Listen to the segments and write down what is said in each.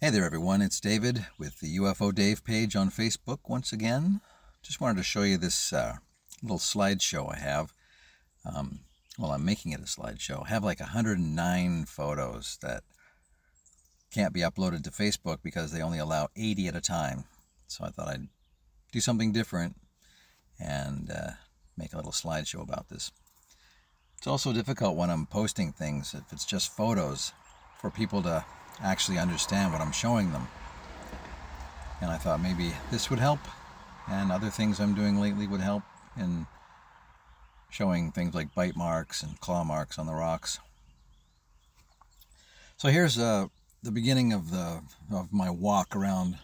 Hey there everyone, it's David with the UFO Dave page on Facebook once again. Just wanted to show you this little slideshow I have. Well, I'm making it a slideshow. I have like 109 photos that can't be uploaded to Facebook because they only allow 80 at a time. So I thought I'd do something different and make a little slideshow about this. It's also difficult when I'm posting things, if it's just photos, for people to actually understand what I'm showing them. And I thought maybe this would help, and other things I'm doing lately would help in showing things like bite marks and claw marks on the rocks. So here's the beginning of my walk around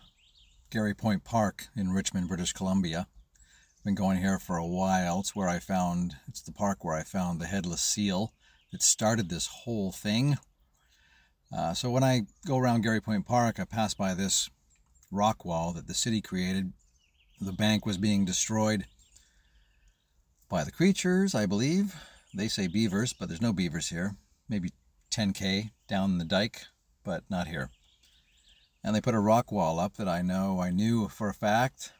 Garry Point Park in Richmond, British Columbia. I've been going here for a while. It's the park where I found the headless seal that started this whole thing. So when I go around Garry Point Park, I pass by this rock wall that the city created. The bank was being destroyed by the creatures, I believe. They say beavers, but there's no beavers here. Maybe 10K down the dike, but not here. And they put a rock wall up that I knew for a fact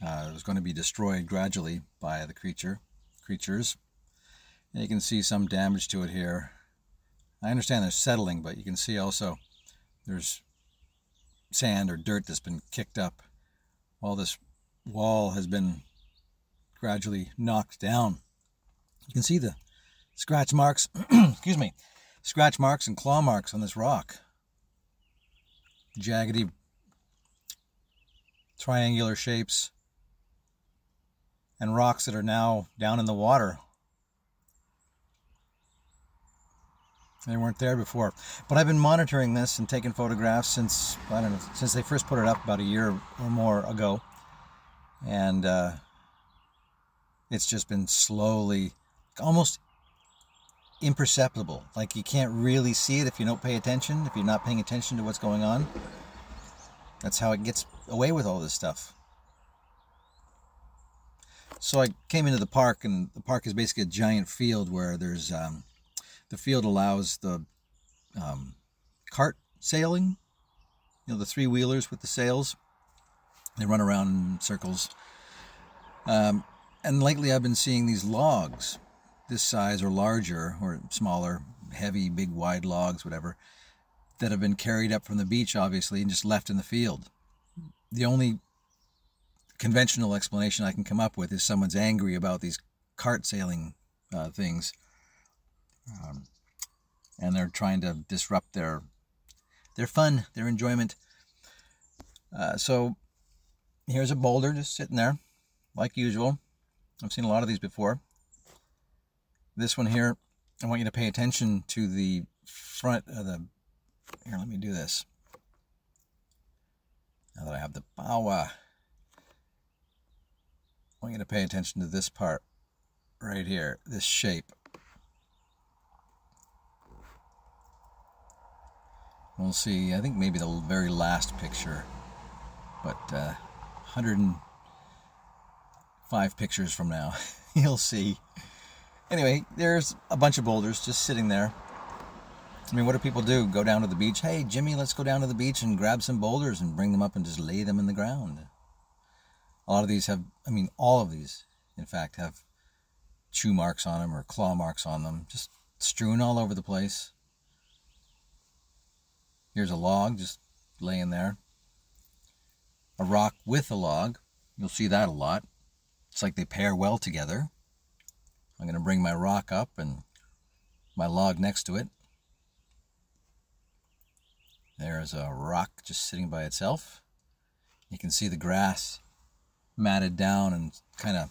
it was going to be destroyed gradually by the creatures. And you can see some damage to it here. I understand there's settling, but you can see also there's sand or dirt that's been kicked up while this wall has been gradually knocked down. You can see the scratch marks, excuse me, scratch marks and claw marks on this rock. Jaggedy, triangular shapes and rocks that are now down in the water. They weren't there before. But I've been monitoring this and taking photographs since, I don't know, since they first put it up about a year or more ago. And it's just been slowly, almost imperceptible. Like you can't really see it if you don't pay attention, if you're not paying attention to what's going on. That's how it gets away with all this stuff. So I came into the park, and the park is basically a giant field where there's... the field allows the cart sailing, the three-wheelers with the sails. They run around in circles. And lately I've been seeing these logs, this size or larger or smaller, heavy, big, wide logs, whatever, that have been carried up from the beach, obviously, and just left in the field. The only conventional explanation I can come up with is someone's angry about these cart sailing things. And they're trying to disrupt their fun, their enjoyment. So here's a boulder just sitting there, like usual. I've seen a lot of these before. This one here, I want you to pay attention to the front of the... Here, let me do this. Now that I have the power, I want you to pay attention to this part right here, this shape. We'll see, I think maybe the very last picture, but 105 pictures from now, you'll see. Anyway, there's a bunch of boulders just sitting there. I mean, what do people do? Go down to the beach? Hey, Jimmy, let's go down to the beach and grab some boulders and bring them up and just lay them in the ground. A lot of these have, all of these, in fact, have chew marks on them or claw marks on them, just strewn all over the place. Here's a log just laying there. A rock with a log. You'll see that a lot. It's like they pair well together. I'm going to bring my rock up and my log next to it. There's a rock just sitting by itself. You can see the grass matted down and kind of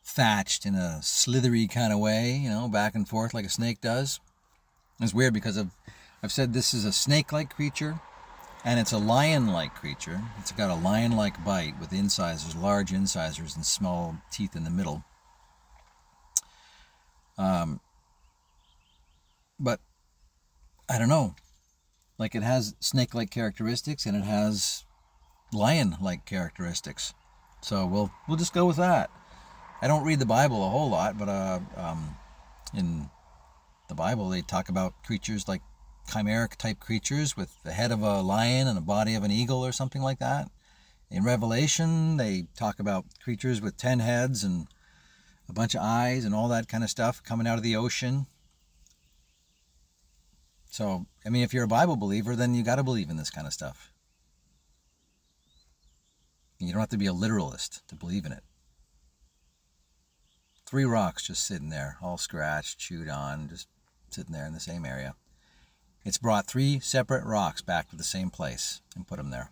thatched in a slithery kind of way, back and forth like a snake does. It's weird because I've said this is a snake-like creature, and it's a lion-like creature. It's got a lion-like bite with incisors, large incisors, and small teeth in the middle. But I don't know. Like, it has snake-like characteristics, and it has lion-like characteristics. So we'll just go with that. I don't read the Bible a whole lot, but in the Bible they talk about creatures like chimeric type creatures with the head of a lion and a body of an eagle or something like that. In Revelation, they talk about creatures with 10 heads and a bunch of eyes and all that kind of stuff coming out of the ocean. So, I mean, if you're a Bible believer, then you got to believe in this kind of stuff. You don't have to be a literalist to believe in it. 3 rocks just sitting there, all scratched, chewed on, just sitting there in the same area. It's brought 3 separate rocks back to the same place and put them there.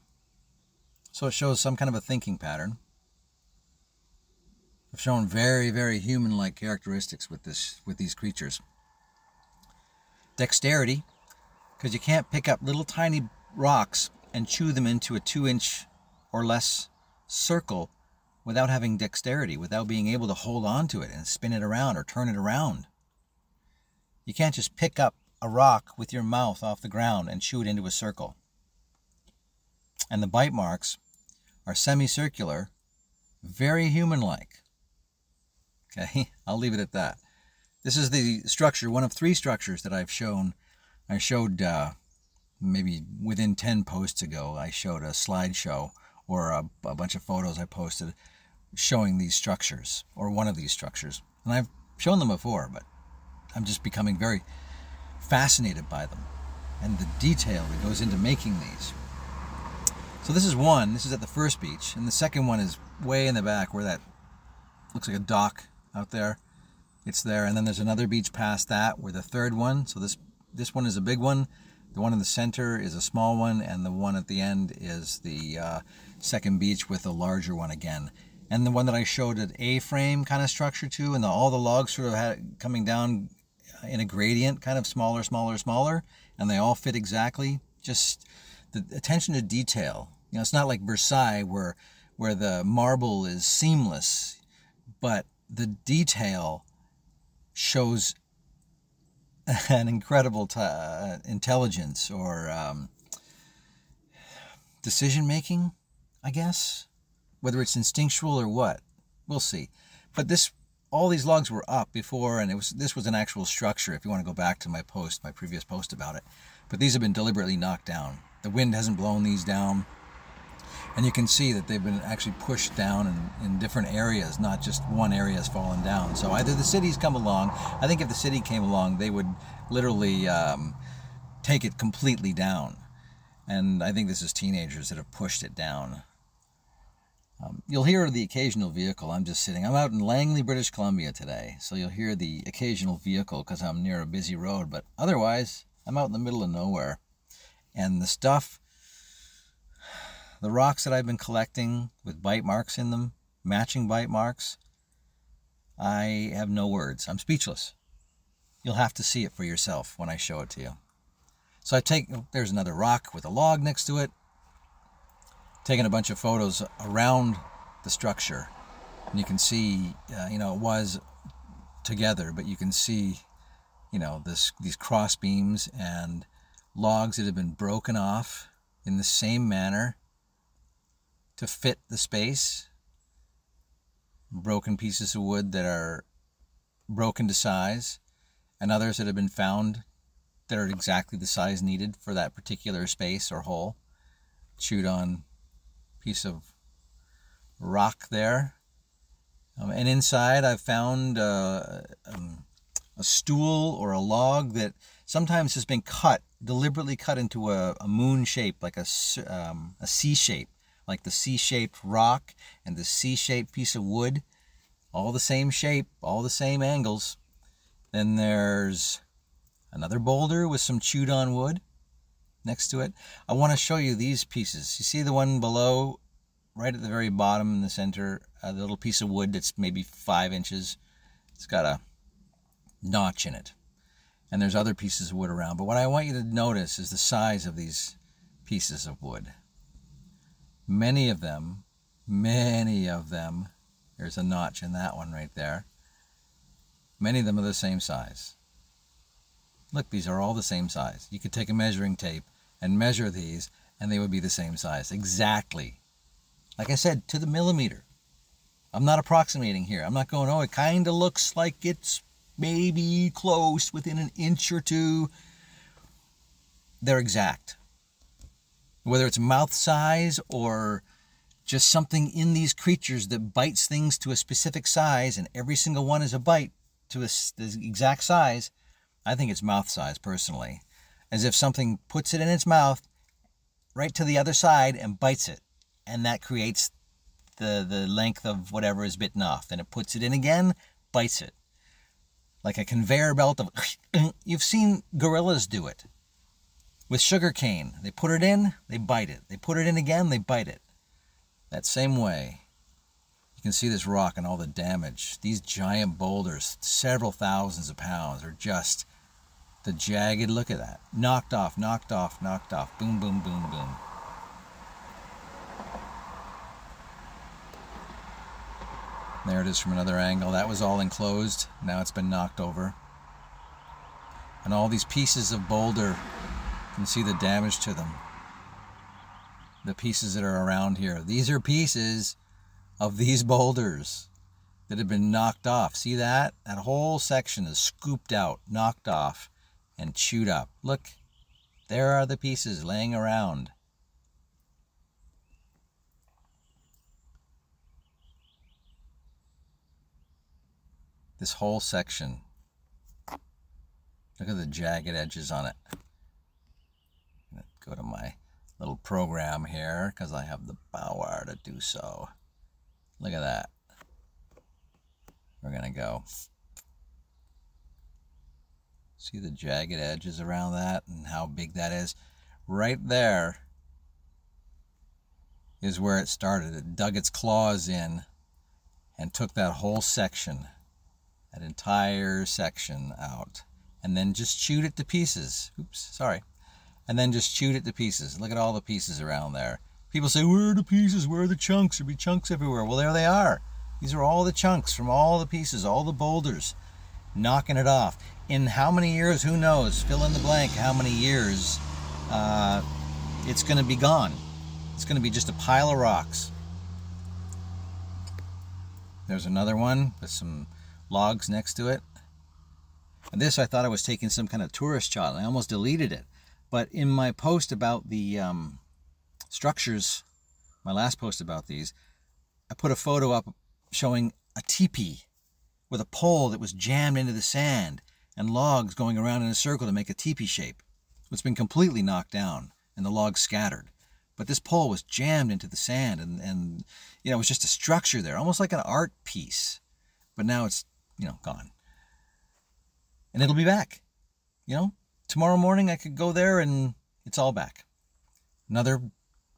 So it shows some kind of a thinking pattern. I've shown very, very human-like characteristics with these creatures. Dexterity, because you can't pick up little tiny rocks and chew them into a 2-inch or less circle without having dexterity, without being able to hold on to it and spin it around or turn it around. You can't just pick up a rock with your mouth off the ground and chew it into a circle. And the bite marks are semicircular, very human-like. Okay, I'll leave it at that. This is the structure, one of 3 structures that I've shown. I showed maybe within 10 posts ago, I showed a slideshow or a bunch of photos I posted showing these structures, or one of these structures. And I've shown them before, but I'm just becoming very fascinated by them and the detail that goes into making these. So this is one, this is at the first beach, and the second one is way in the back where that looks like a dock out there. It's there, and then there's another beach past that where the third one, so this one is a big one, the one in the center is a small one, and the one at the end is the second beach with a larger one again. And the one that I showed an A-frame kind of structure to, and all the logs sort of had coming down in a gradient, kind of smaller, smaller, smaller, and they all fit exactly. Just the attention to detail. You know, it's not like Versailles where the marble is seamless, but the detail shows an incredible intelligence or decision-making, I guess. Whether it's instinctual or what, we'll see. But all these logs were up before, and this was an actual structure, if you want to go back to my previous post about it. But these have been deliberately knocked down. The wind hasn't blown these down. And you can see that they've been actually pushed down in different areas, not just one area has fallen down. So either the city's come along, I think if the city came along, they would literally take it completely down. And I think this is teenagers that have pushed it down. You'll hear the occasional vehicle. I'm out in Langley, British Columbia today, so you'll hear the occasional vehicle because I'm near a busy road, but otherwise, I'm out in the middle of nowhere. And the stuff, the rocks that I've been collecting with bite marks in them, matching bite marks, I have no words. I'm speechless. You'll have to see it for yourself when I show it to you. So there's another rock with a log next to it, taking a bunch of photos around the structure, and you can see, it was together, but you can see, these cross beams and logs that have been broken off in the same manner to fit the space, broken pieces of wood that are broken to size, and others that have been found that are exactly the size needed for that particular space or hole, chewed on piece of rock there. And inside I've found a stool or a log that sometimes has been deliberately cut into a moon shape, like a C shape, like the C-shaped rock and the C-shaped piece of wood, all the same shape, all the same angles. Then there's another boulder with some chewed on wood next to it. I want to show you these pieces. You see the one below, right at the very bottom in the center, a little piece of wood that's maybe 5 inches. It's got a notch in it. And there's other pieces of wood around. But what I want you to notice is the size of these pieces of wood. Many of them, there's a notch in that one right there. Many of them are the same size. Look, these are all the same size. You could take a measuring tape and measure these, and they would be the same size. Exactly. Like I said, to the millimeter. I'm not approximating here. I'm not going, oh, it kind of looks like it's maybe close, within an inch or two. they're exact. Whether it's mouth size or just something in these creatures that bites things to a specific size, and every single one is a bite to the exact size, I think it's mouth size, personally. As if something puts it in its mouth right to the other side and bites it. And that creates the length of whatever is bitten off. Then it puts it in again, bites it. Like a conveyor belt of... You've seen gorillas do it. With sugar cane. They put it in, they bite it. They put it in again, they bite it. That same way. You can see this rock and all the damage. These giant boulders, several thousands of pounds, are just the jagged, look at that. Knocked off, knocked off, knocked off. Boom, boom, boom, boom. There it is from another angle. That was all enclosed. Now it's been knocked over. And all these pieces of boulder, you can see the damage to them. The pieces that are around here. These are pieces of these boulders that have been knocked off. See that? That whole section is scooped out, knocked off, and chewed up. Look, there are the pieces laying around. This whole section. Look at the jagged edges on it. I'm gonna go to my little program here because I have the power to do so. Look at that. We're gonna go. See the jagged edges around that and how big that is? Right there is where it started. It dug its claws in and took that whole section, that entire section out, and then just chewed it to pieces. Oops, sorry. And then just chewed it to pieces. Look at all the pieces around there. People say, where are the pieces? Where are the chunks? There'll be chunks everywhere. Well, there they are. These are all the chunks from all the pieces, all the boulders, knocking it off. In how many years? Who knows? Fill in the blank. How many years it's going to be gone. It's going to be just a pile of rocks. There's another one with some logs next to it. And this, I thought I was taking some kind of tourist shot. I almost deleted it. But in my post about the structures, my last post about these, I put a photo up showing a teepee with a pole that was jammed into the sand and logs going around in a circle to make a teepee shape. It's been completely knocked down and the logs scattered. But this pole was jammed into the sand and you know, it was just a structure there, almost like an art piece. But now it's, you know, gone. And it'll be back. You know, tomorrow morning I could go there and it's all back. Another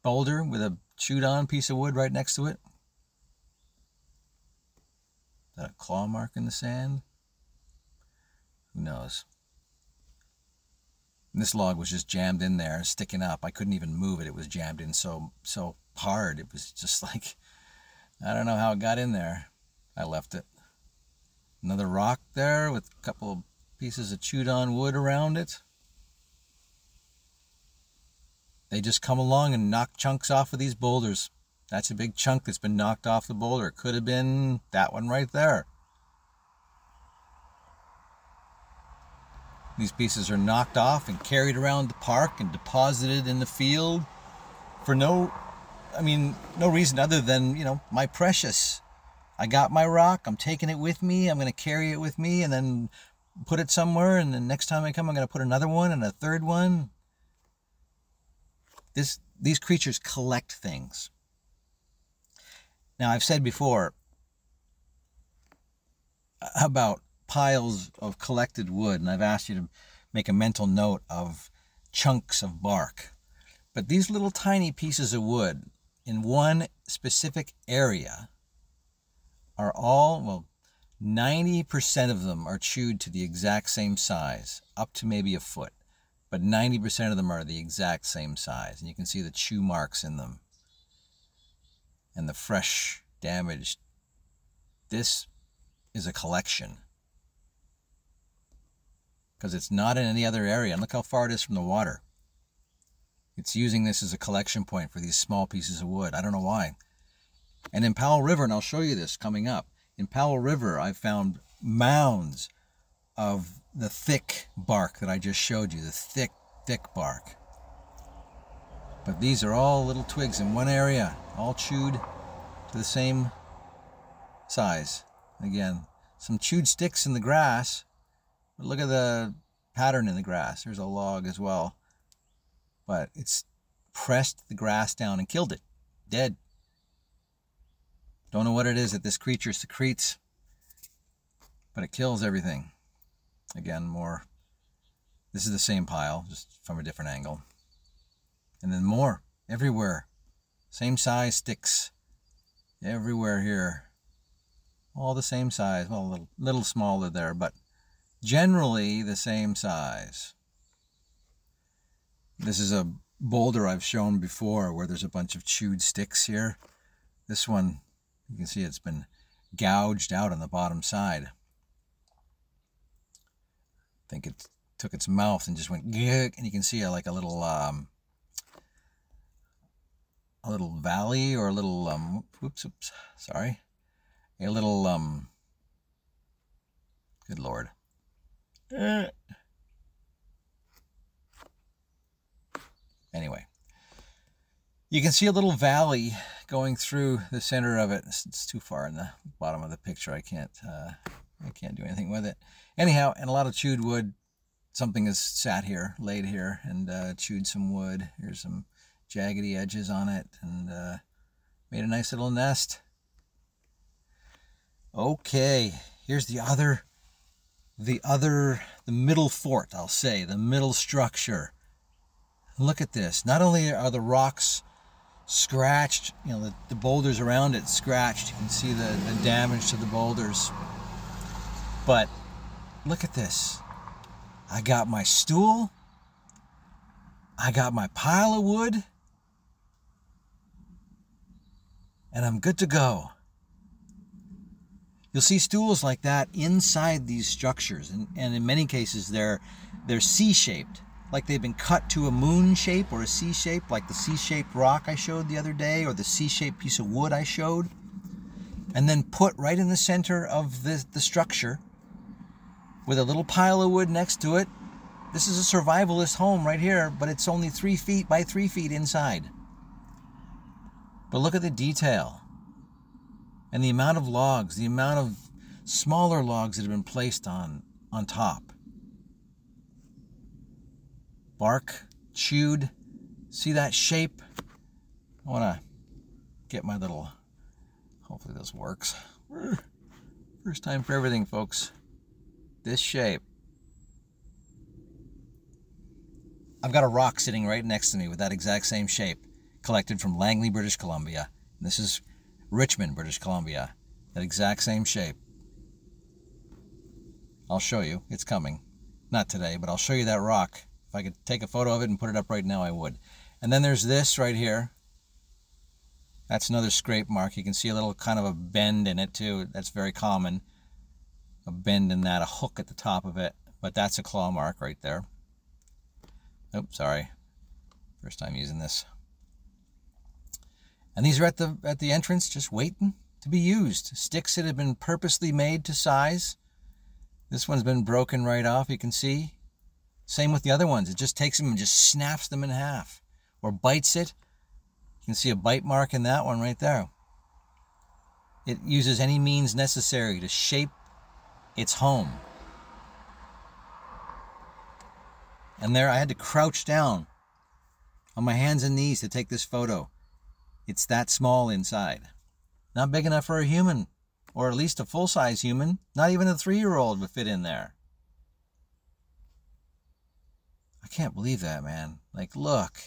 boulder with a chewed on piece of wood right next to it. Is that a claw mark in the sand? Who knows? And this log was just jammed in there, sticking up. I couldn't even move it. It was jammed in so hard. It was just like, I don't know how it got in there. I left it. Another rock there with a couple of pieces of chewed on wood around it. They just come along and knock chunks off of these boulders. That's a big chunk that's been knocked off the boulder. It could have been that one right there. These pieces are knocked off and carried around the park and deposited in the field for no reason other than, you know, my precious. I got my rock, I'm taking it with me, I'm going to carry it with me and then put it somewhere, and then next time I come I'm going to put another one and a third one. These creatures collect things. Now, I've said before about piles of collected wood, and I've asked you to make a mental note of chunks of bark. But these little tiny pieces of wood in one specific area are all, well, 90% of them are chewed to the exact same size, up to maybe a foot. But 90% of them are the exact same size. And you can see the chew marks in them. And the fresh, damaged. This is a collection. Because it's not in any other area. And look how far it is from the water. It's using this as a collection point for these small pieces of wood. I don't know why. And in Powell River, and I'll show you this coming up, in Powell River I've found mounds of the thick bark that I just showed you, the thick, thick bark. But these are all little twigs in one area, all chewed to the same size. Again, some chewed sticks in the grass, but look at the pattern in the grass. There's a log as well. But it's pressed the grass down and killed it. Dead. Don't know what it is that this creature secretes, but it kills everything. Again, more. This is the same pile, just from a different angle. And then more, everywhere. Same size sticks. Everywhere here. All the same size. Well, a little smaller there, but generally the same size. This is a boulder I've shown before where there's a bunch of chewed sticks here. This one, you can see it's been gouged out on the bottom side. I think it took its mouth and just went gig, and you can see like a little valley, or a little oops, sorry, a little good Lord. Anyway, you can see a little valley going through the center of it. It's too far in the bottom of the picture. I can't do anything with it. Anyhow, and a lot of chewed wood. Something has sat here, laid here, and chewed some wood. Here's some jaggedy edges on it, and made a nice little nest. Okay, here's the middle fort, I'll say, the middle structure. Look at this. Not only are the rocks scratched, you know, the boulders around it scratched. You can see the damage to the boulders. But look at this. I got my stool. I got my pile of wood. And I'm good to go. You'll see stools like that inside these structures. And in many cases, they're C-shaped. Like they've been cut to a moon shape or a C shape, like the C-shaped rock I showed the other day, or the C-shaped piece of wood I showed, and then put right in the center of the structure with a little pile of wood next to it. This is a survivalist home right here, but it's only 3 feet by 3 feet inside. But look at the detail and the amount of logs, the amount of smaller logs that have been placed on top. Bark, chewed. See that shape? I want to get my little, hopefully this works. First time for everything, folks. This shape. I've got a rock sitting right next to me with that exact same shape, collected from Langley, British Columbia. And this is Richmond, British Columbia. That exact same shape. I'll show you. It's coming. Not today, but I'll show you that rock. If I could take a photo of it and put it up right now, I would. And then there's this right here. That's another scrape mark. You can see a little kind of a bend in it too. That's very common. A bend in that, a hook at the top of it. But that's a claw mark right there. Oops, sorry. First time using this. And these are at the entrance, just waiting to be used. Sticks that have been purposely made to size. This one's been broken right off, you can see. Same with the other ones. It just takes them and just snaps them in half. Or bites it. You can see a bite mark in that one right there. It uses any means necessary to shape its home. And there I had to crouch down on my hands and knees to take this photo. It's that small inside. Not big enough for a human. Or at least a full-size human. Not even a 3-year-old would fit in there. I can't believe that, man. Like, look.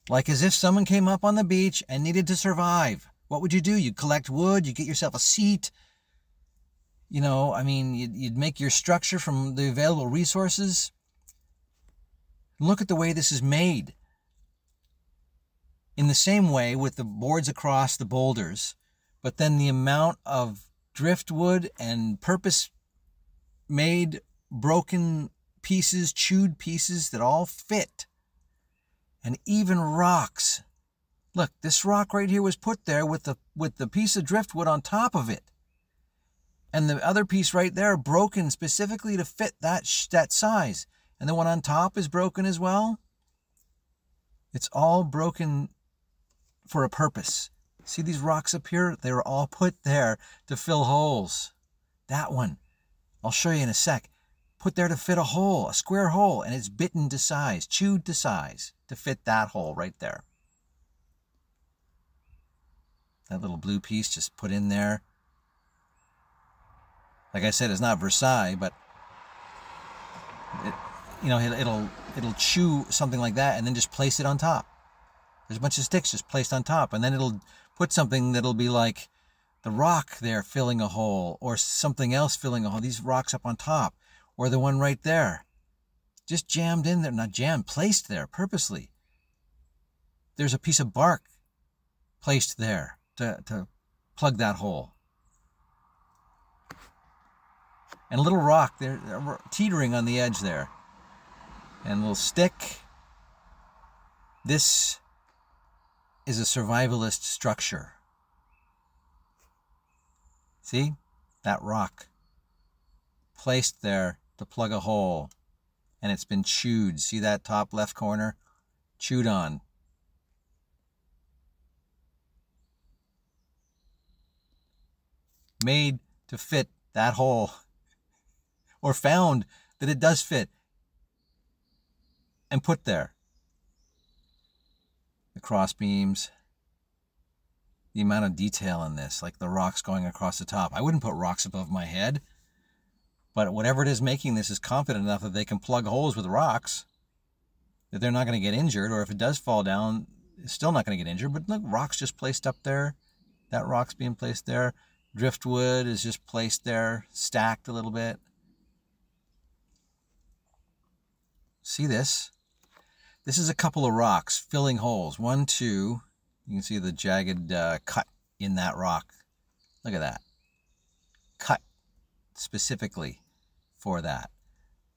Like as if someone came up on the beach and needed to survive. What would you do? You'd collect wood, you'd get yourself a seat. You know, I mean, you'd make your structure from the available resources. Look at the way this is made. In the same way with the boards across the boulders, but then the amount of driftwood and purpose-made broken pieces, chewed pieces that all fit. And even rocks. Look, this rock right here was put there with the piece of driftwood on top of it. And the other piece right there broken specifically to fit that size. And the one on top is broken as well. It's all broken for a purpose. See these rocks up here? They were all put there to fill holes. That one, I'll show you in a sec, put there to fit a hole, a square hole, and it's bitten to size, chewed to size to fit that hole right there. That little blue piece just put in there. Like I said, it's not Versailles, but it'll chew something like that and then just place it on top. There's a bunch of sticks just placed on top, and then it'll put something that'll be like the rock there filling a hole, or something else filling a hole. These rocks up on top, or the one right there. Just jammed in there, not jammed, placed there purposely. There's a piece of bark placed there to plug that hole. And a little rock there, teetering on the edge there. And a little stick. This is a survivalist structure. See? That rock. Placed there to plug a hole. And it's been chewed. See that top left corner? Chewed on. Made to fit that hole. Or found that it does fit. And put there. The cross beams. The amount of detail in this. Like the rocks going across the top. I wouldn't put rocks above my head. But whatever it is making this is confident enough that they can plug holes with rocks. That they're not going to get injured. Or if it does fall down, it's still not going to get injured. But look, rocks just placed up there. That rock's being placed there. Driftwood is just placed there. Stacked a little bit. See this? This is a couple of rocks filling holes. 1, 2. You can see the jagged cut in that rock. Look at that. Cut specifically for that.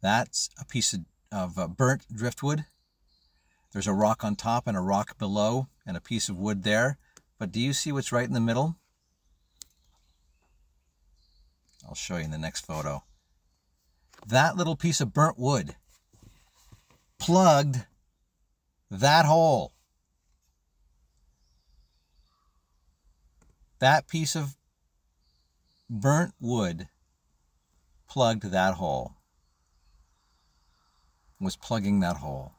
That's a piece of burnt driftwood. There's a rock on top and a rock below and a piece of wood there. But do you see what's right in the middle? I'll show you in the next photo. That little piece of burnt wood plugged that hole. That piece of burnt wood plugged that hole. Was plugging that hole.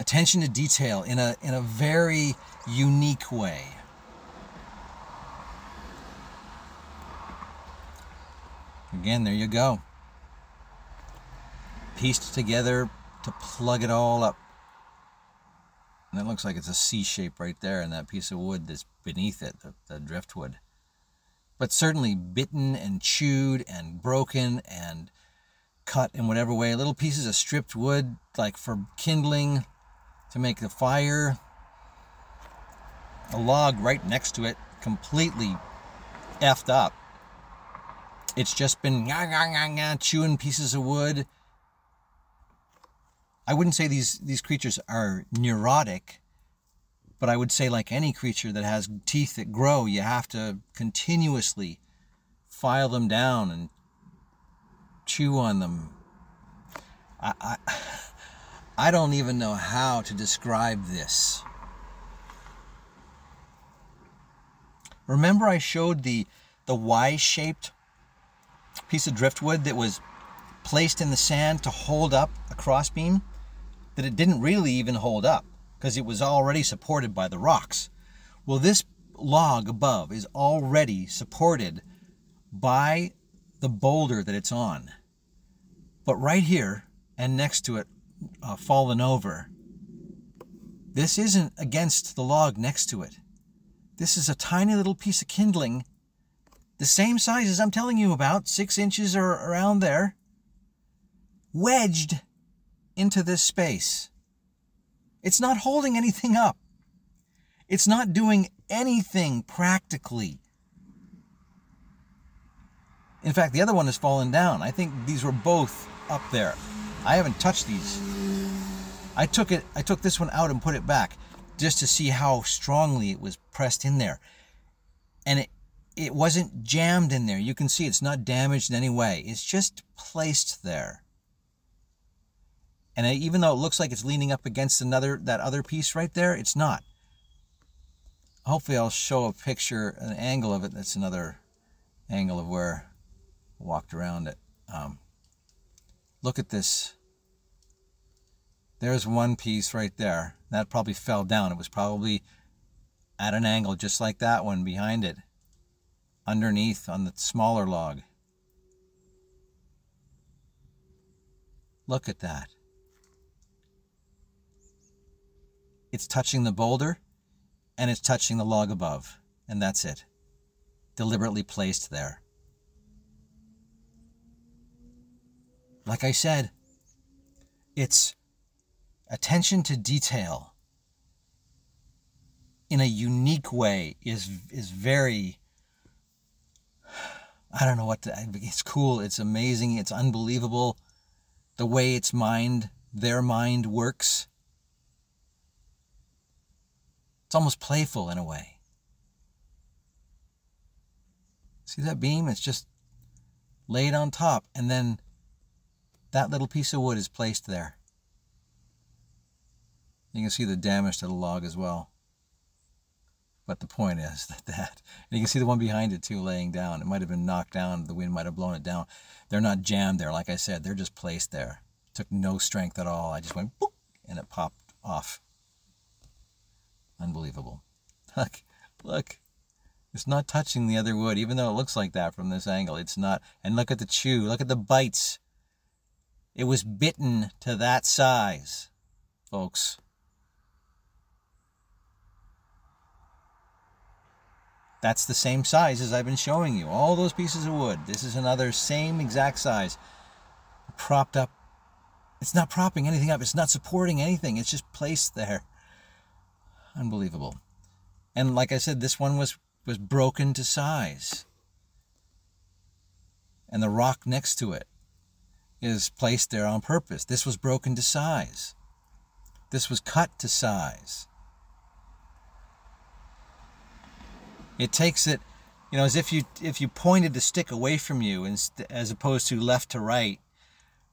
Attention to detail in a very unique way. Again, there you go. Pieced together to plug it all up. And it looks like it's a C shape right there in that piece of wood that's beneath it, the driftwood. But certainly bitten and chewed and broken and cut in whatever way. Little pieces of stripped wood, like for kindling, to make the fire. A log right next to it, completely effed up. It's just been chewing pieces of wood. I wouldn't say these creatures are neurotic, but I would say like any creature that has teeth that grow, you have to continuously file them down and chew on them. I don't even know how to describe this. Remember I showed the Y-shaped piece of driftwood that was placed in the sand to hold up a crossbeam? That it didn't really even hold up because it was already supported by the rocks. Well, this log above is already supported by the boulder that it's on. But right here and next to it, fallen over, this isn't against the log next to it. This is a tiny little piece of kindling, the same size as I'm telling you about, 6 inches or around there, wedged into this space. It's not holding anything up. It's not doing anything practically. In fact, the other one has fallen down. I think these were both up there. I haven't touched these. I took this one out and put it back just to see how strongly it was pressed in there. And it wasn't jammed in there. You can see it's not damaged in any way. It's just placed there. And even though it looks like it's leaning up against that other piece right there, it's not. Hopefully I'll show a picture, an angle of it. That's another angle of where I walked around it. Look at this. There's one piece right there. That probably fell down. It was probably at an angle just like that one behind it, underneath on the smaller log. Look at that. It's touching the boulder and it's touching the log above, and that's it. Deliberately placed there. Like I said, it's attention to detail in a unique way is very, I don't know what to, it's cool, it's amazing, it's unbelievable the way their mind works. It's almost playful in a way. See that beam? It's just laid on top, and then that little piece of wood is placed there. You can see the damage to the log as well. But the point is that and you can see the one behind it too laying down. It might have been knocked down. The wind might have blown it down. They're not jammed there. Like I said, they're just placed there. It took no strength at all. I just went boop, and it popped off. Unbelievable. Look. It's not touching the other wood, even though it looks like that from this angle. It's not. And look at the chew. Look at the bites. It was bitten to that size, folks. That's the same size as I've been showing you. All those pieces of wood. This is another same exact size. Propped up. It's not propping anything up. It's not supporting anything. It's just placed there. Unbelievable. And like I said, this one was broken to size. And the rock next to it is placed there on purpose. This was broken to size. This was cut to size. It takes it, you know, as if you pointed the stick away from you as opposed to left to right.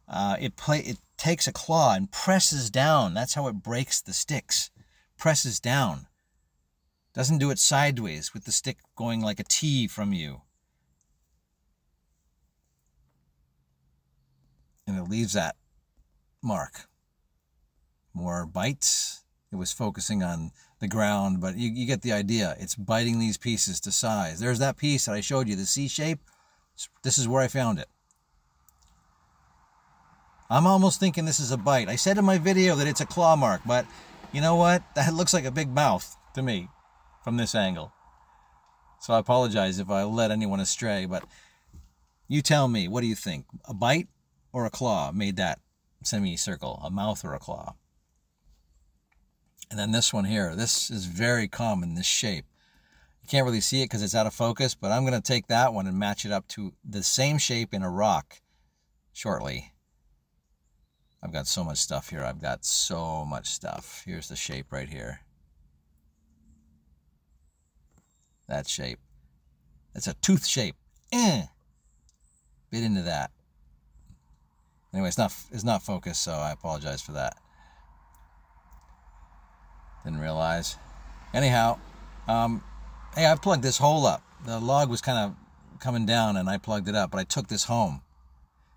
It takes a claw and presses down. That's how it breaks the sticks. Presses down. Doesn't do it sideways with the stick going like a T from you. And it leaves that mark. More bites. It was focusing on the ground, but you get the idea. It's biting these pieces to size. There's that piece that I showed you, the C shape. This is where I found it. I'm almost thinking this is a bite. I said in my video that it's a claw mark, but you know what? That looks like a big mouth to me from this angle. So I apologize if I led anyone astray, but you tell me, what do you think? A bite or a claw made that semicircle? A mouth or a claw? And then this one here, this is very common, this shape. You can't really see it because it's out of focus, but I'm going to take that one and match it up to the same shape in a rock shortly. I've got so much stuff here. I've got so much stuff. Here's the shape right here. That shape. It's a tooth shape. Bit into that. Anyway, it's not focused, so I apologize for that. Didn't realize. Anyhow, hey, I plugged this hole up. The log was kind of coming down, and I plugged it up, but I took this home.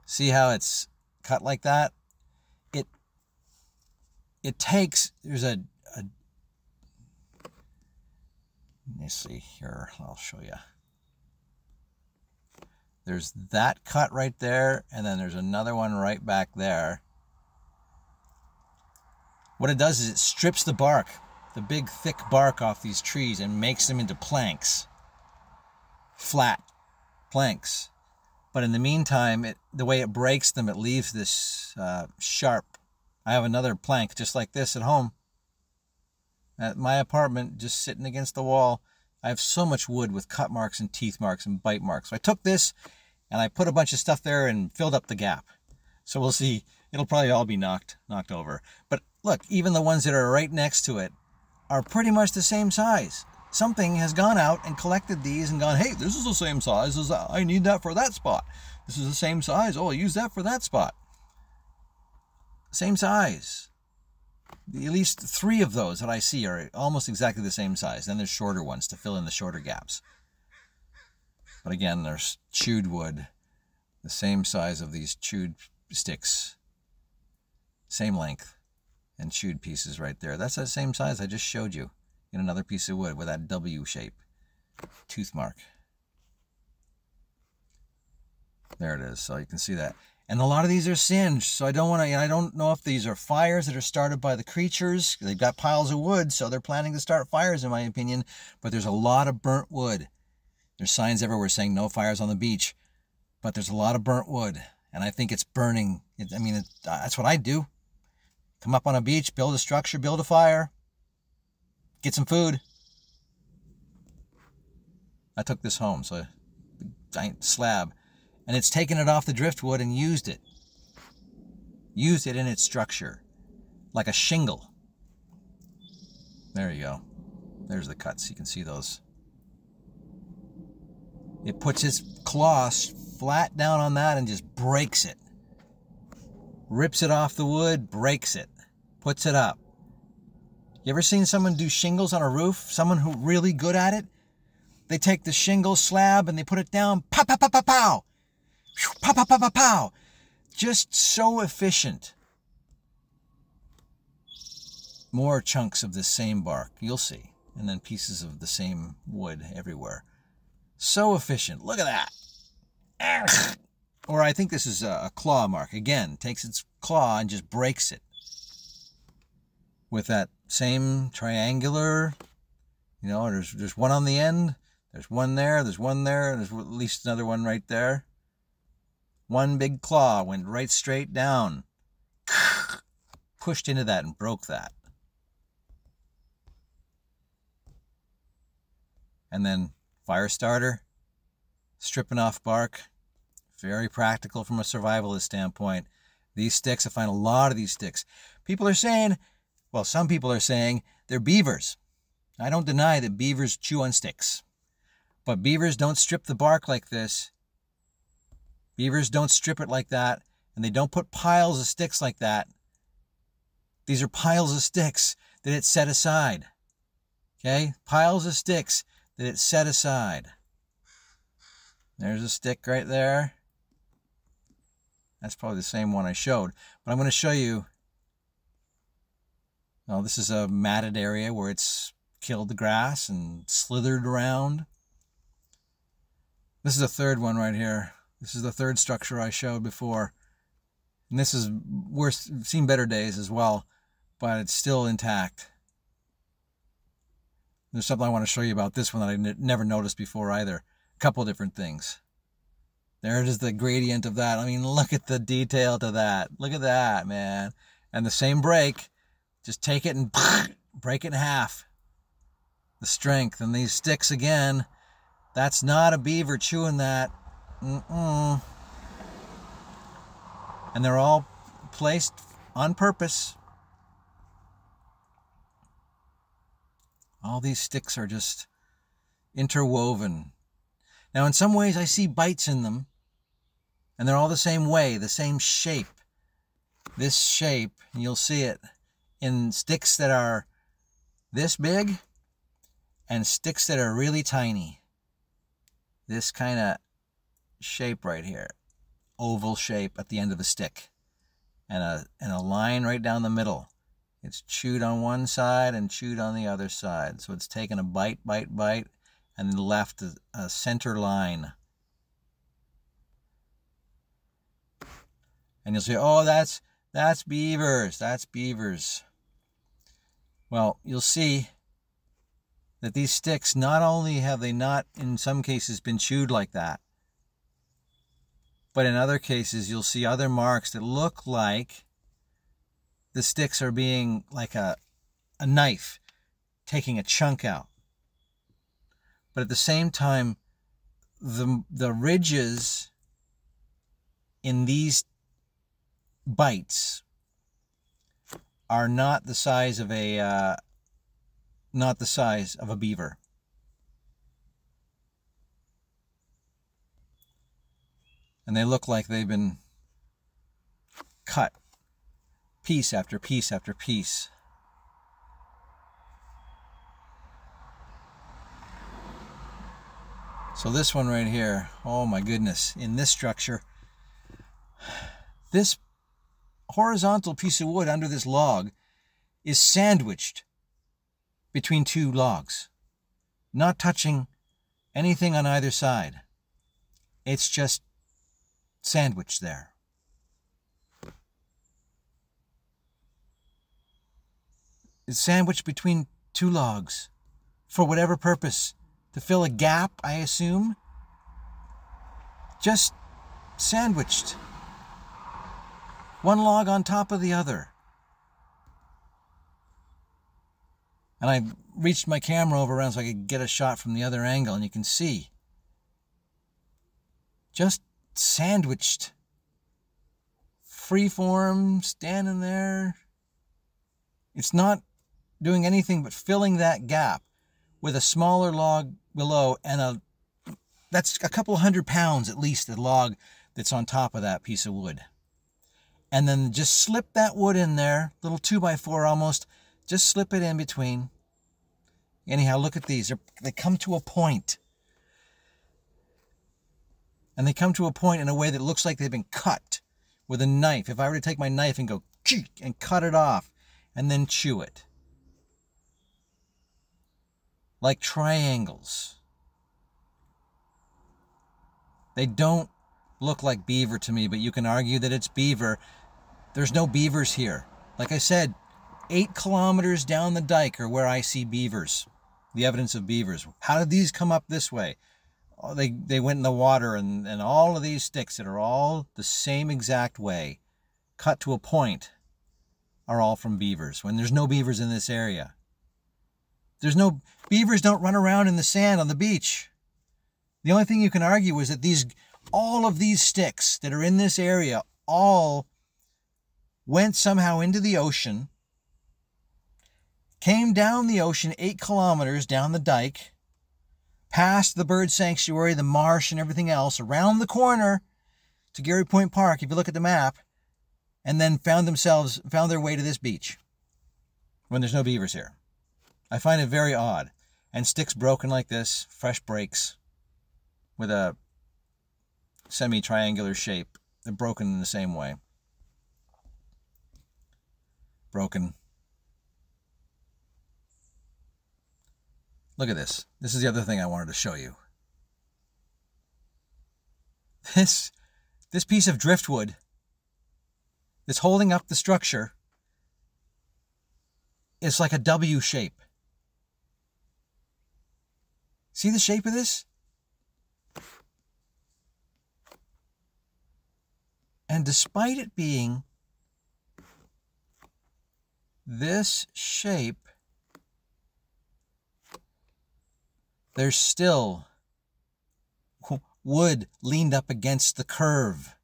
See how it's cut like that? It takes, there's let me see here, I'll show you. There's that cut right there, and then there's another one right back there. What it does is it strips the bark, the big thick bark off these trees, and makes them into planks. Flat planks. But in the meantime, the way it breaks them, it leaves this sharp. I have another plank just like this at home. At my apartment, just sitting against the wall. I have so much wood with cut marks and teeth marks and bite marks. So I took this and I put a bunch of stuff there and filled up the gap. So we'll see. It'll probably all be knocked over. But look, even the ones that are right next to it are pretty much the same size. Something has gone out and collected these and gone, hey, this is the same size as I need that for that spot. This is the same size. Oh, I'll use that for that spot. Same size. At least 3 of those that I see are almost exactly the same size. Then there's shorter ones to fill in the shorter gaps. But again, there's chewed wood, the same size of these chewed sticks, same length, and chewed pieces right there. That's that same size I just showed you in another piece of wood with that W shape tooth mark. There it is. So you can see that. And a lot of these are singed, so I don't know if these are fires that are started by the creatures. They've got piles of wood, so they're planning to start fires, in my opinion. But there's a lot of burnt wood. There's signs everywhere saying no fires on the beach, but there's a lot of burnt wood, and I think it's burning. That's what I'd do. Come up on a beach, build a structure, build a fire, get some food. I took this home, so a giant slab. And it's taken it off the driftwood and used it. Used it in its structure. Like a shingle. There you go. There's the cuts. You can see those. It puts its claws flat down on that and just breaks it. Rips it off the wood, breaks it. Puts it up. You ever seen someone do shingles on a roof? Someone who's really good at it? They take the shingle slab and they put it down. Pow, pow, pow, pow, pow. Pow, pow, pow, pow, pow. Just so efficient. More chunks of the same bark, you'll see. And then pieces of the same wood everywhere. So efficient. Look at that. Or I think this is a claw mark. Again, takes its claw and just breaks it. With that same triangular, there's one on the end. There's one there. There's one there. There's at least another one right there. One big claw went right straight down, pushed into that and broke that. And then fire starter, stripping off bark, very practical from a survivalist standpoint. These sticks, I find a lot of these sticks. People are saying, well, some people are saying they're beavers. I don't deny that beavers chew on sticks, but beavers don't strip the bark like this. Beavers don't strip it like that, and they don't put piles of sticks like that. These are piles of sticks that it set aside. Okay? Piles of sticks that it set aside. There's a stick right there. That's probably the same one I showed. But I'm going to show you. Well, this is a matted area where it's killed the grass and slithered around. This is a third one right here. This is the third structure I showed before. And this is worse, seen better days as well, but it's still intact. There's something I want to show you about this one that I never noticed before either. A couple different things. There it is, the gradient of that. I mean, look at the detail to that. Look at that, man. And the same break, just take it and break it in half. The strength. And these sticks again, that's not a beaver chewing that. And they're all placed on purpose. All these sticks are just interwoven. Now, in some ways, I see bites in them, and they're all the same way, the same shape. This shape, and you'll see it in sticks that are this big and sticks that are really tiny. This kind of shape right here, oval shape at the end of the stick, and a line right down the middle. It's chewed on one side and chewed on the other side. So it's taken a bite, and then left a center line. And you'll say, oh, that's beavers. That's beavers. Well, you'll see that these sticks, not only have they not, in some cases, been chewed like that, but in other cases, you'll see other marks that look like the sticks are being like a knife, taking a chunk out. But at the same time, the ridges in these bites are not the size of a beaver. And they look like they've been cut piece after piece after piece. So this one right here, oh my goodness, in this structure, this horizontal piece of wood under this log is sandwiched between two logs, not touching anything on either side. It's just sandwiched there. It's sandwiched between two logs for whatever purpose. To fill a gap, I assume. Just sandwiched. One log on top of the other. And I reached my camera over around so I could get a shot from the other angle, and you can see. Just sandwiched. Freeform, standing there. It's not doing anything but filling that gap with a smaller log below, and that's a couple 100 pounds at least, the log that's on top of that piece of wood. And then just slip that wood in there, little 2x4 almost, just slip it in between. Anyhow, look at these. They come to a point. And they come to a point in a way that looks like they've been cut with a knife. If I were to take my knife and go and cut it off and then chew it. Like triangles. They don't look like beaver to me, but you can argue that it's beaver. There's no beavers here. Like I said, 8 kilometers down the dike are where I see beavers. The evidence of beavers. How did these come up this way? Oh, they went in the water, and all of these sticks that are all the same exact way, cut to a point, are all from beavers, when there's no beavers in this area. Beavers don't run around in the sand on the beach. The only thing you can argue is that all of these sticks that are in this area all went somehow into the ocean, came down the ocean 8 kilometers down the dike, past the bird sanctuary, the marsh, and everything else, around the corner to Garry Point Park, if you look at the map, and then found their way to this beach when there's no beavers here. I find it very odd. And sticks broken like this, fresh breaks, with a semi-triangular shape. They're broken in the same way. Broken. Look at this. This is the other thing I wanted to show you. This piece of driftwood that's holding up the structure is like a W shape. See the shape of this? And despite it being this shape, there's still wood leaned up against the curve.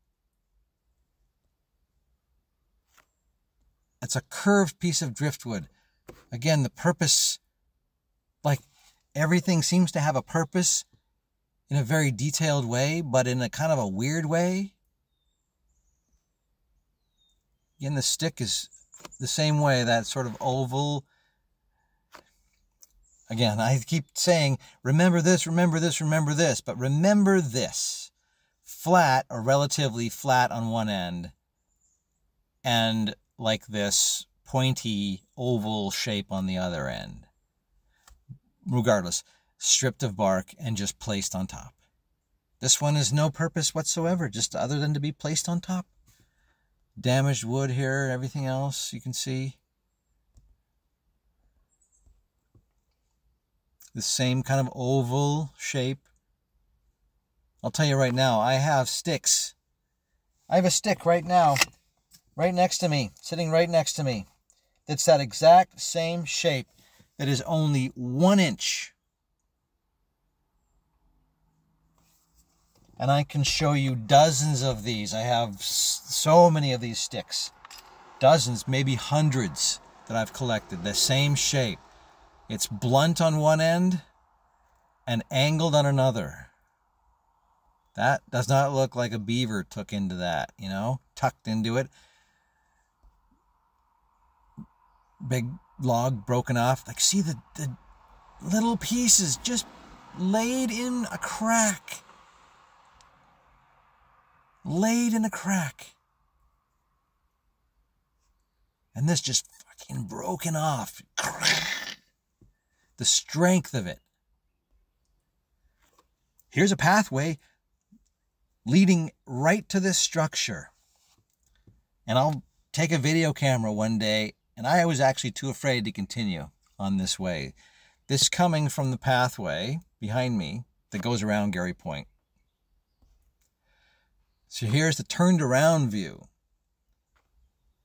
It's a curved piece of driftwood. Again, the purpose, like everything seems to have a purpose in a very detailed way, but in a kind of a weird way. Again, the stick is the same way, that sort of oval. Again, I keep saying, remember this, remember this, remember this, but remember this. Flat, or relatively flat on one end, and like this pointy oval shape on the other end. Regardless, stripped of bark and just placed on top. This one has no purpose whatsoever, just other than to be placed on top. Damaged wood here, everything else you can see. The same kind of oval shape. I'll tell you right now, I have sticks. I have a stick right now, right next to me, sitting right next to me. That's that exact same shape. That is only 1 inch. And I can show you dozens of these. I have so many of these sticks. Dozens, maybe hundreds that I've collected. The same shape. It's blunt on one end and angled on another. That does not look like a beaver took into that, you know, tucked into it. big log broken off. Like, see the little pieces just laid in a crack. Laid in a crack. And this just fucking broken off. The strength of it. Here's a pathway leading right to this structure. And I'll take a video camera one day, and I was actually too afraid to continue on this way. This coming from the pathway behind me that goes around Garry Point. So here's the turned around view.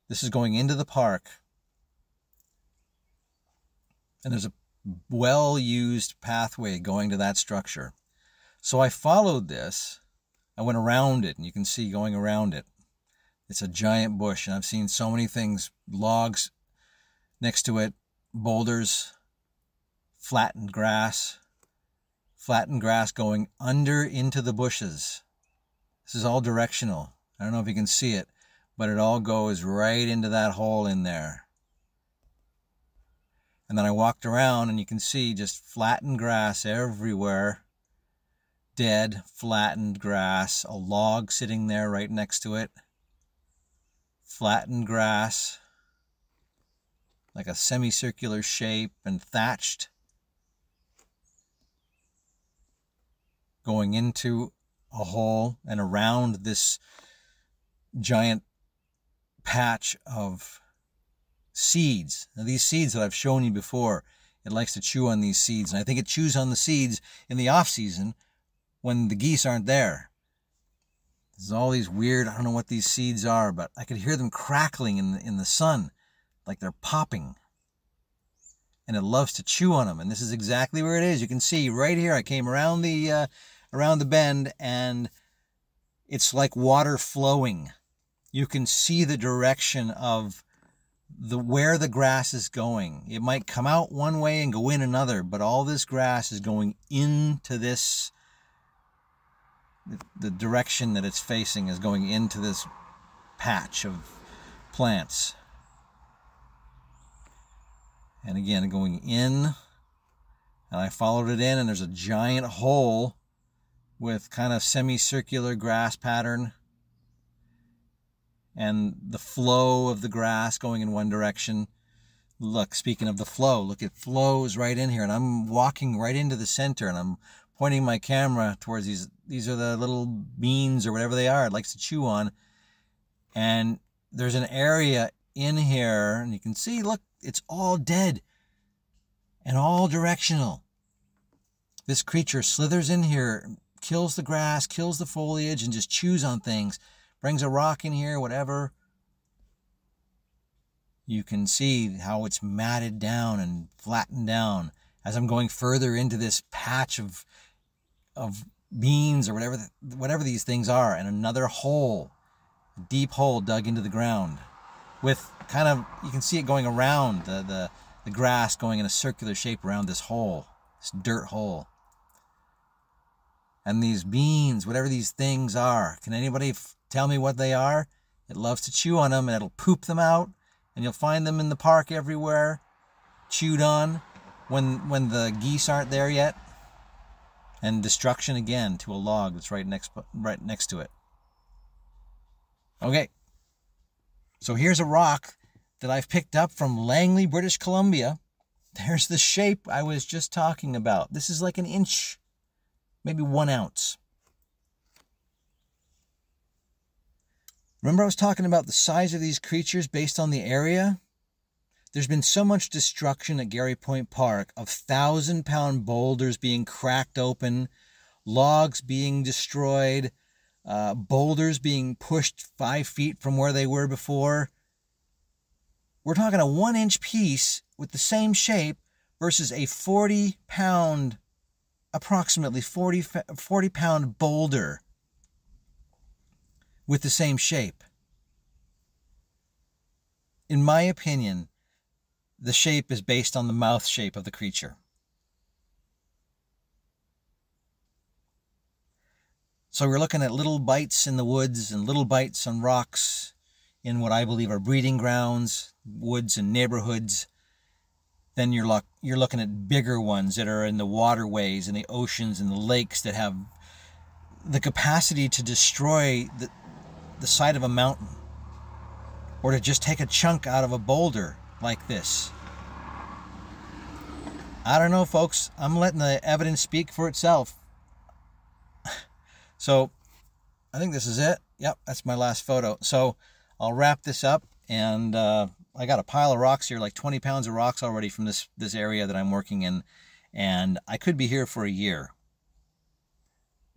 This is going into the park. And there's a well-used pathway going to that structure. So I followed this. I went around it, and you can see going around it. It's a giant bush, and I've seen so many things. Logs next to it, boulders, flattened grass going under into the bushes. This is all directional. I don't know if you can see it, but it all goes right into that hole in there. And then I walked around, and you can see just flattened grass everywhere. Dead, flattened grass. A log sitting there right next to it. Flattened grass. Like a semicircular shape and thatched. Going into a hole and around this giant patch of seeds. Now, these seeds that I've shown you before, it likes to chew on these seeds. And I think it chews on the seeds in the off season when the geese aren't there. There's all these weird, I don't know what these seeds are, but I could hear them crackling in the sun, like they're popping. And it loves to chew on them. And this is exactly where it is. You can see right here, I came around the bend, and it's like water flowing. You can see the direction of where the grass is going. It might come out one way and go in another, but all this grass is going into this. The direction that it's facing is going into this patch of plants. And again, going in, and I followed it in, and there's a giant hole with kind of semicircular grass pattern, and the flow of the grass going in one direction. Look, speaking of the flow, look, it flows right in here, and I'm walking right into the center, and I'm pointing my camera towards these are the little beans or whatever they are it likes to chew on. And there's an area in here, and you can see, look, it's all dead and all directional. This creature slithers in here, kills the grass, kills the foliage, and just chews on things. Brings a rock in here, whatever. You can see how it's matted down and flattened down as I'm going further into this patch of beans or whatever these things are, and another hole, a deep hole dug into the ground with kind of, you can see it going around the grass, going in a circular shape around this hole, this dirt hole. And these beans, whatever these things are, can anybody tell me what they are? It loves to chew on them, and it'll poop them out, and you'll find them in the park everywhere, chewed on when the geese aren't there yet. And destruction again to a log that's right next to it. Okay, so here's a rock that I've picked up from Langley, British Columbia. There's the shape I was just talking about. This is like an inch, maybe 1 ounce. Remember I was talking about the size of these creatures based on the area? There's been so much destruction at Garry Point Park of 1,000-pound boulders being cracked open, logs being destroyed, boulders being pushed 5 feet from where they were before. We're talking a 1-inch piece with the same shape versus a 40-pound, approximately 40-pound boulder with the same shape. In my opinion, the shape is based on the mouth shape of the creature. So we're looking at little bites in the woods and little bites on rocks in what I believe are breeding grounds, woods and neighborhoods, then you're looking at bigger ones that are in the waterways and the oceans and the lakes that have the capacity to destroy the side of a mountain, or to just take a chunk out of a boulder like this. I don't know, folks. I'm letting the evidence speak for itself. So I think this is it. Yep, that's my last photo. So I'll wrap this up, and I got a pile of rocks here, like 20 pounds of rocks already from this area that I'm working in, and I could be here for a year,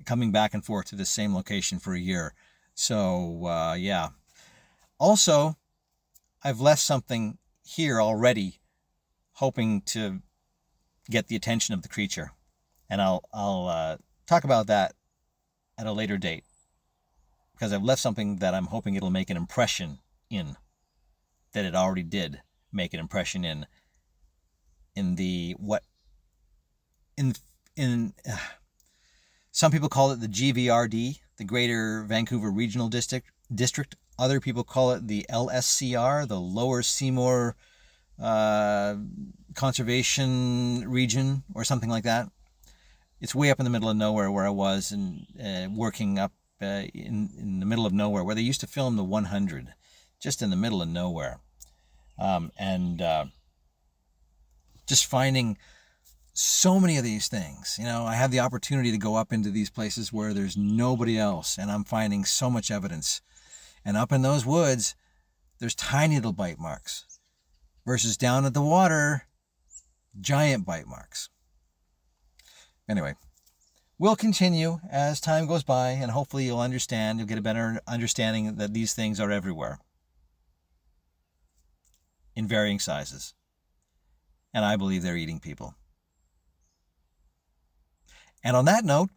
coming back and forth to this same location for a year. So yeah. Also, I've left something here already, hoping to get the attention of the creature, and I'll talk about that at a later date, because I've left something that I'm hoping it'll make an impression in, that it already did make an impression in some people call it the GVRD, the Greater Vancouver Regional District. Other people call it the LSCR, the Lower Seymour Conservation Region, or something like that. It's way up in the middle of nowhere where I was, and working up in the middle of nowhere, where they used to film the 100, just in the middle of nowhere. Just finding so many of these things. You know, I have the opportunity to go up into these places where there's nobody else, and I'm finding so much evidence. And up in those woods, there's tiny little bite marks, versus down at the water, giant bite marks. Anyway, we'll continue as time goes by, and hopefully you'll understand, you'll get a better understanding that these things are everywhere, in varying sizes. And I believe they're eating people. And on that note,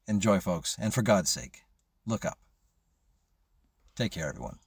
enjoy, folks. And for God's sake, look up. Take care, everyone.